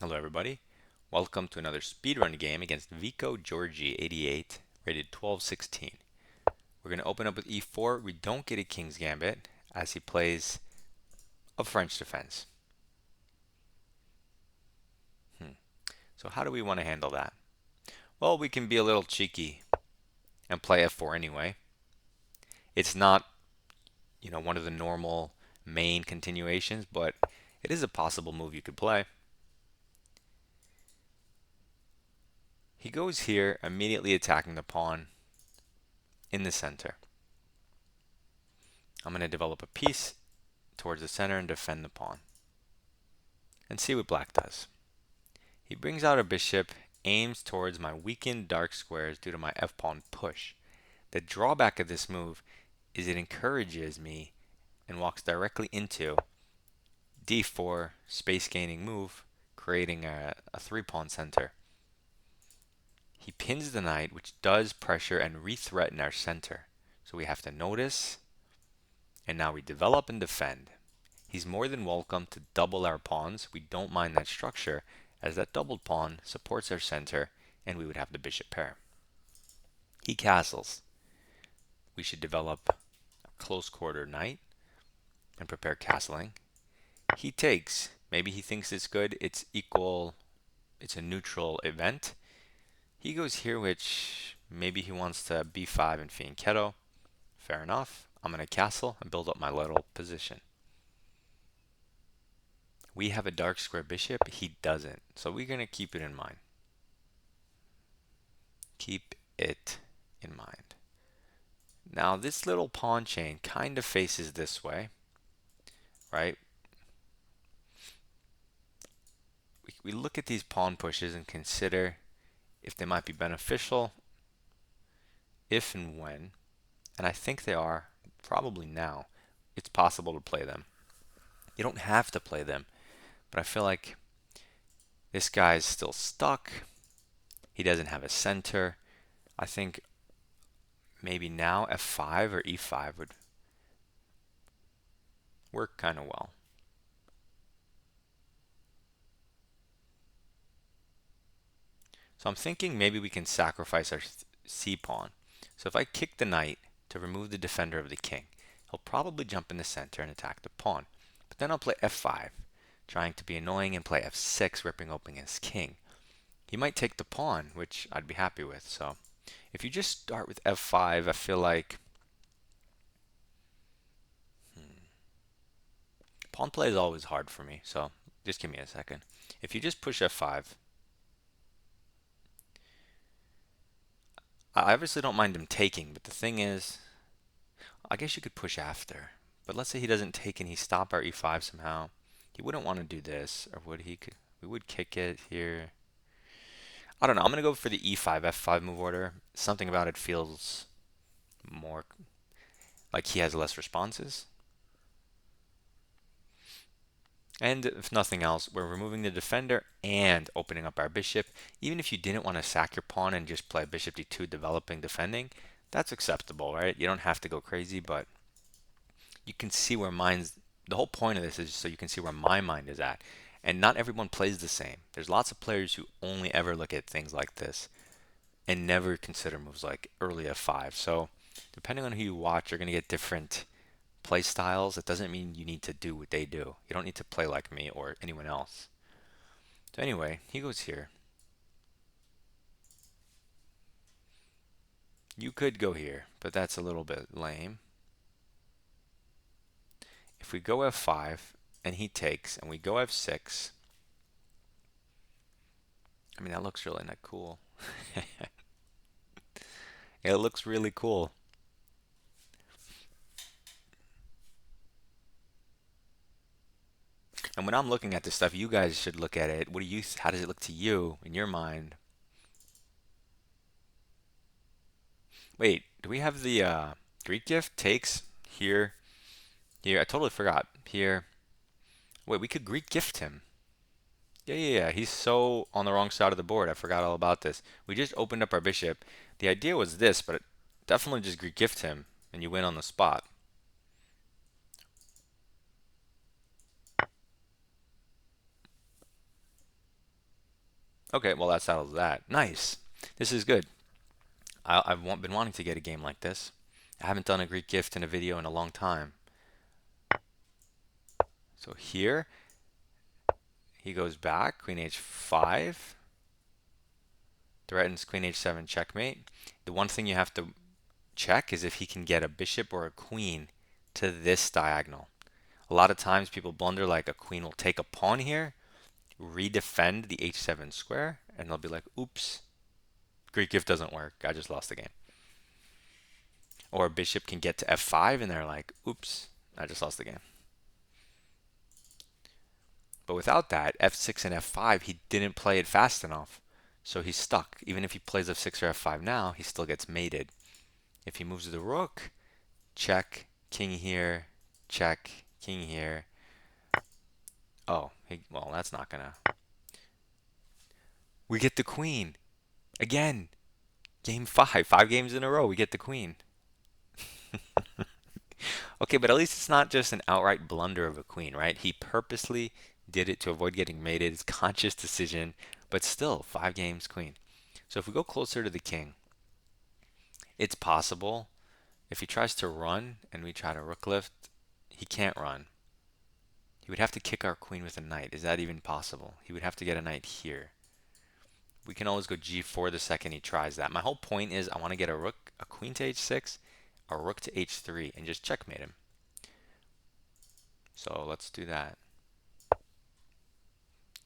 Hello everybody, welcome to another speedrun game against Vico Georgie 88, rated 1216. We're going to open up with e4. We don't get a King's Gambit as he plays a French defense. So how do we want to handle that? Well, we can be a little cheeky and play f4 anyway. It's not, one of the normal main continuations, but it is a possible move you could play. He goes here, immediately attacking the pawn in the center. I'm going to develop a piece towards the center and defend the pawn. And see what black does. He brings out a bishop, aims towards my weakened dark squares due to my f-pawn push. The drawback of this move is it encourages me and walks directly into d4 space gaining move, creating a three-pawn center. He pins the knight, which does pressure and re-threaten our center. So we have to notice, and now we develop and defend. He's more than welcome to double our pawns. We don't mind that structure, as that doubled pawn supports our center, and we would have the bishop pair. He castles. We should develop a close quarter knight and prepare castling. He takes. Maybe he thinks it's good. It's equal. It's a neutral event. He goes here, which maybe he wants to b5 and fianchetto. Fair enough. I'm going to castle and build up my little position. We have a dark square bishop. He doesn't. So we're going to keep it in mind. Keep it in mind. Now this little pawn chain kind of faces this way, right? We look at these pawn pushes and consider if they might be beneficial, if and when, and I think they are probably now. It's possible to play them. You don't have to play them, but I feel like this guy's still stuck. He doesn't have a center. I think maybe now f5 or e5 would work kind of well. So I'm thinking maybe we can sacrifice our c pawn. So if I kick the knight to remove the defender of the king, he'll probably jump in the center and attack the pawn. But then I'll play f5, trying to be annoying, and play f6, ripping open his king. He might take the pawn, which I'd be happy with. So if you just start with f5, I feel like pawn play is always hard for me. So just give me a second. If you just push f5, I obviously don't mind him taking, but the thing is, I guess you could push after. But let's say he doesn't take and he stop our e5 somehow. He wouldn't want to do this, or would he? We would kick it here. I don't know. I'm going to go for the e5, f5 move order. Something about it feels more like he has less responses. And if nothing else, we're removing the defender and opening up our bishop. Even if you didn't want to sack your pawn and just play bishop d2, developing, defending, that's acceptable, right? You don't have to go crazy, but you can see where the whole point of this is so you can see where my mind is at. And not everyone plays the same. There's lots of players who only ever look at things like this and never consider moves like early f5. So depending on who you watch, you're going to get different play styles. It doesn't mean you need to do what they do. You don't need to play like me or anyone else. So anyway, he goes here. You could go here, but that's a little bit lame. If we go f5 and he takes and we go f6, I mean, that looks really not cool. It looks really cool. And when I'm looking at this stuff, you guys should look at it. How does it look to you in your mind? Wait, do we have the Greek gift? Takes here, here. I totally forgot. Here. Wait, we could Greek gift him. Yeah. He's so on the wrong side of the board. I forgot all about this. We just opened up our bishop. The idea was this, but definitely just Greek gift him, and you win on the spot. Okay, well that settles that. Nice. This is good. I've been wanting to get a game like this. I haven't done a Greek gift in a video in a long time. So here, he goes back, queen h5, threatens queen h7 checkmate. The one thing you have to check is if he can get a bishop or a queen to this diagonal. A lot of times people blunder like a queen will take a pawn here, redefend the h7 square, and they'll be like, oops, Greek gift doesn't work. I just lost the game. Or a bishop can get to f5 and they're like, oops, I just lost the game. But without that, f6 and f5, he didn't play it fast enough. So he's stuck. Even if he plays f6 or f5 now, he still gets mated. If he moves the rook, check, king here, check, king here. Oh, well, that's not gonna. We get the queen. Again, game 5. 5 games in a row, we get the queen. Okay, but at least it's not just an outright blunder of a queen, right? He purposely did it to avoid getting mated. It's conscious decision, but still, 5 games queen. So if we go closer to the king, it's possible. If he tries to run and we try to rook lift, he can't run. He would have to kick our queen with a knight. Is that even possible? He would have to get a knight here. We can always go g4 the second he tries that. My whole point is I want to get a queen to h6, a rook to h3, and just checkmate him. So let's do that.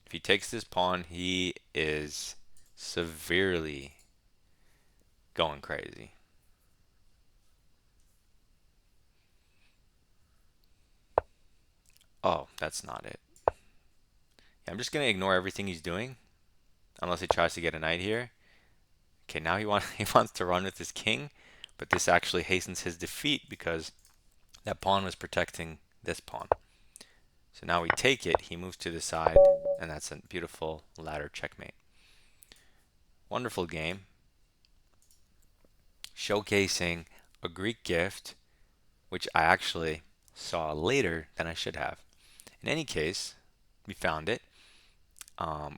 If he takes this pawn, he is severely going crazy. Oh, that's not it. Yeah, I'm just going to ignore everything he's doing, unless he tries to get a knight here. Okay, now he wants to run with his king, but this actually hastens his defeat because that pawn was protecting this pawn. So now we take it, he moves to the side, and that's a beautiful ladder checkmate. Wonderful game. Showcasing a Greek gift, which I actually saw later than I should have. In any case, we found it.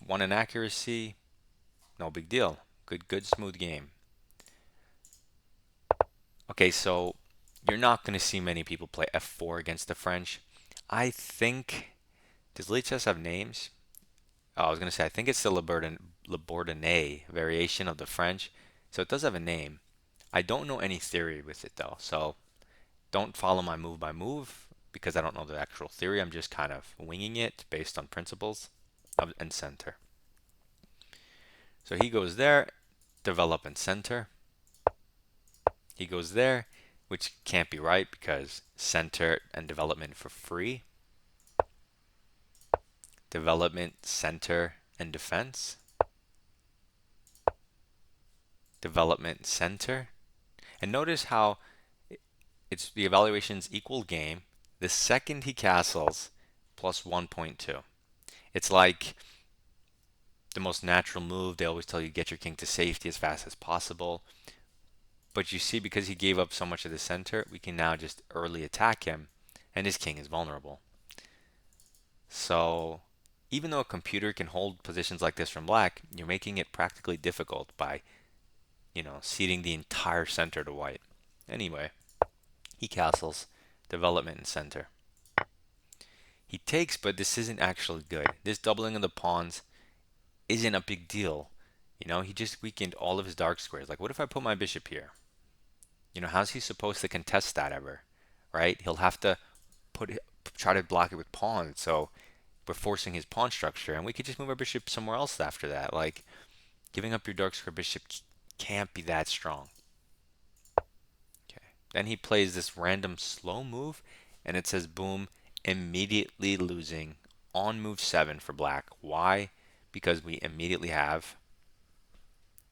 One inaccuracy, no big deal. Good, smooth game. Okay, so you're not going to see many people play f4 against the French. I think, does Lichess have names? Oh, I was going to say, I think it's the Le Bourdonnais variation of the French. So it does have a name. I don't know any theory with it though. So don't follow my move by move because I don't know the actual theory. I'm just kind of winging it based on principles and center. So he goes there, develop and center. He goes there, which can't be right because center and development for free. Development, center, and defense. Development, center. And notice how it's the evaluation's equal game. The second he castles, plus 1.2. It's like the most natural move. They always tell you get your king to safety as fast as possible. But you see, because he gave up so much of the center, we can now just early attack him, and his king is vulnerable. So even though a computer can hold positions like this from black, you're making it practically difficult by, ceding the entire center to white. Anyway, he castles, development and center. He takes, but this isn't actually good. This doubling of the pawns isn't a big deal. He just weakened all of his dark squares. Like, what if I put my bishop here? How's he supposed to contest that ever? Right? He'll have to try to block it with pawns. So we're forcing his pawn structure, and we could just move our bishop somewhere else after that. Like, giving up your dark square bishop can't be that strong. Okay. Then he plays this random slow move, and it says boom, immediately losing on move 7 for black. Why? Because we immediately have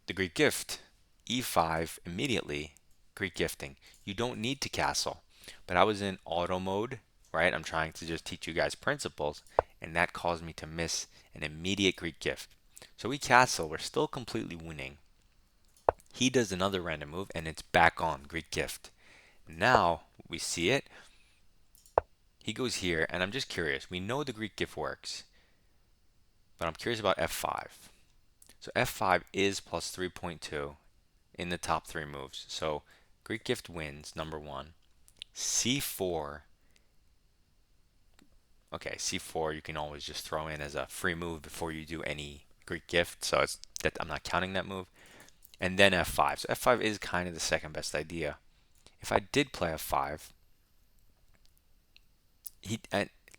the Greek gift. E5 immediately, Greek gifting. You don't need to castle. But I was in auto mode, right? I'm trying to just teach you guys principles, and that caused me to miss an immediate Greek gift. So we castle, we're still completely winning. He does another random move, and it's back on, Greek gift. Now we see it. He goes here, and I'm just curious. We know the Greek gift works, but I'm curious about f5. So f5 is plus 3.2 in the top 3 moves. So Greek gift wins, number 1. c4. Okay, c4 you can always just throw in as a free move before you do any Greek gift. So it's that I'm not counting that move. And then f5. So f5 is kind of the second best idea. If I did play f5,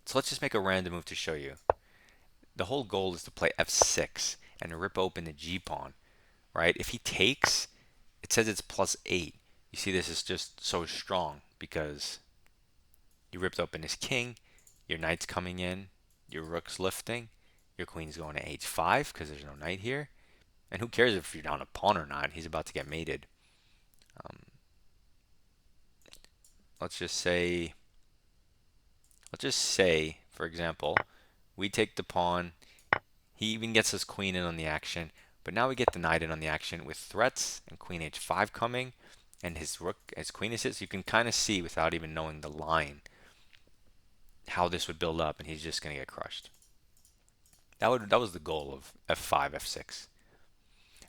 so let's just make a random move to show you. The whole goal is to play f6 and rip open the g pawn, right? If he takes, it says it's plus 8. You see, this is just so strong because you ripped open his king, your knight's coming in, your rook's lifting, your queen's going to h5 because there's no knight here. And who cares if you're down a pawn or not? He's about to get mated. Um, let's just say, for example, we take the pawn. He even gets his queen in on the action, but now we get the knight in on the action with threats and queen h5 coming, and his queen is hit. So you can kind of see without even knowing the line how this would build up, and he's just gonna get crushed. That was the goal of f5, f6,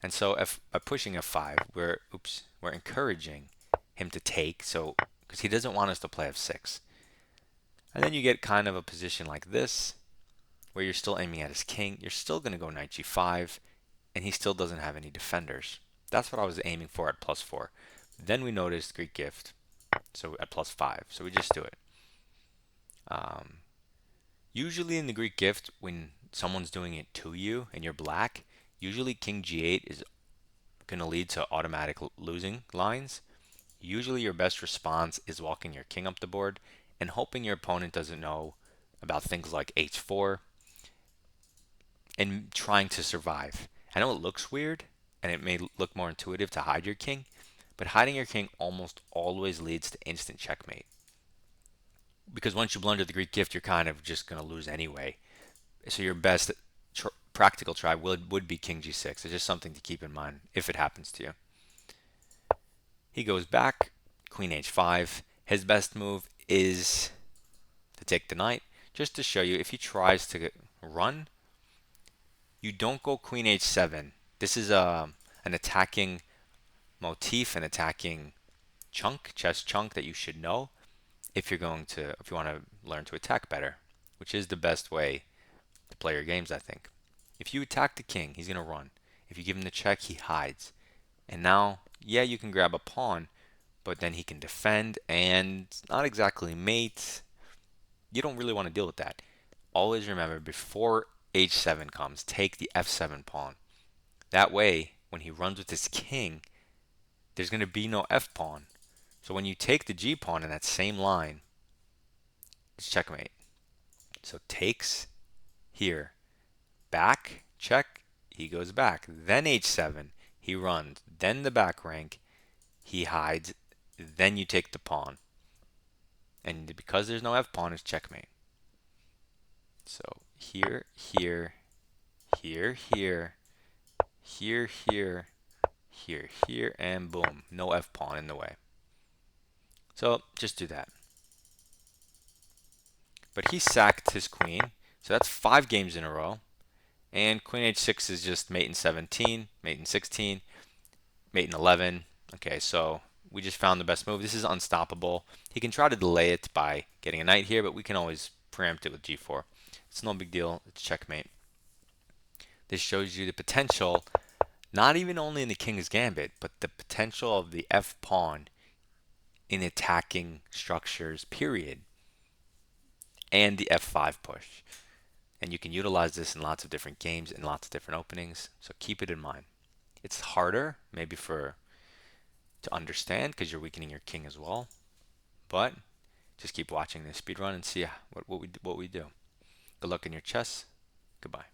and so by pushing f5, we're encouraging him to take. So because he doesn't want us to play f6, and then you get kind of a position like this where you're still aiming at his king. You're still going to go knight g5, and he still doesn't have any defenders. That's what I was aiming for at +4. Then we noticed Greek gift, so at +5. So we just do it. Usually in the Greek gift, when someone's doing it to you and you're black, usually king g8 is going to lead to automatic losing lines. Usually your best response is walking your king up the board and hoping your opponent doesn't know about things like h4 and trying to survive. I know it looks weird and it may look more intuitive to hide your king, but hiding your king almost always leads to instant checkmate. Because once you blunder the Greek gift, you're kind of just going to lose anyway. So your best practical try would be king g6. It's just something to keep in mind if it happens to you. He goes back, queen h5. His best move is to take the knight, just to show you if he tries to run, you don't go queen h7. This is an attacking motif, an attacking chess chunk that you should know if you want to learn to attack better, which is the best way to play your games, I think. If you attack the king, he's going to run. If you give him the check, he hides. And now, yeah, you can grab a pawn, but then he can defend and not exactly mate. You don't really want to deal with that. Always remember, before h7 comes, take the f7 pawn. That way, when he runs with his king, there's going to be no f pawn. So when you take the g pawn in that same line, it's checkmate. So takes here, back, check, he goes back. Then h7, he runs. Then the back rank, he hides. Then you take the pawn. And because there's no f pawn, it's checkmate. So here, here, here, here, here, here, here, here, and boom. No f pawn in the way. So just do that. But he sacked his queen. So that's 5 games in a row. And queen h6 is just mate in 17, mate in 16, mate in 11. Okay, so we just found the best move. This is unstoppable. He can try to delay it by getting a knight here, but we can always preempt it with g4. It's no big deal. It's checkmate. This shows you the potential, not even only in the king's gambit, but the potential of the f pawn in attacking structures, period, and the f5 push. And you can utilize this in lots of different games and lots of different openings, so keep it in mind. It's harder maybe to understand because you're weakening your king as well, but just keep watching this speedrun and see what we do. Good luck in your chess. Goodbye.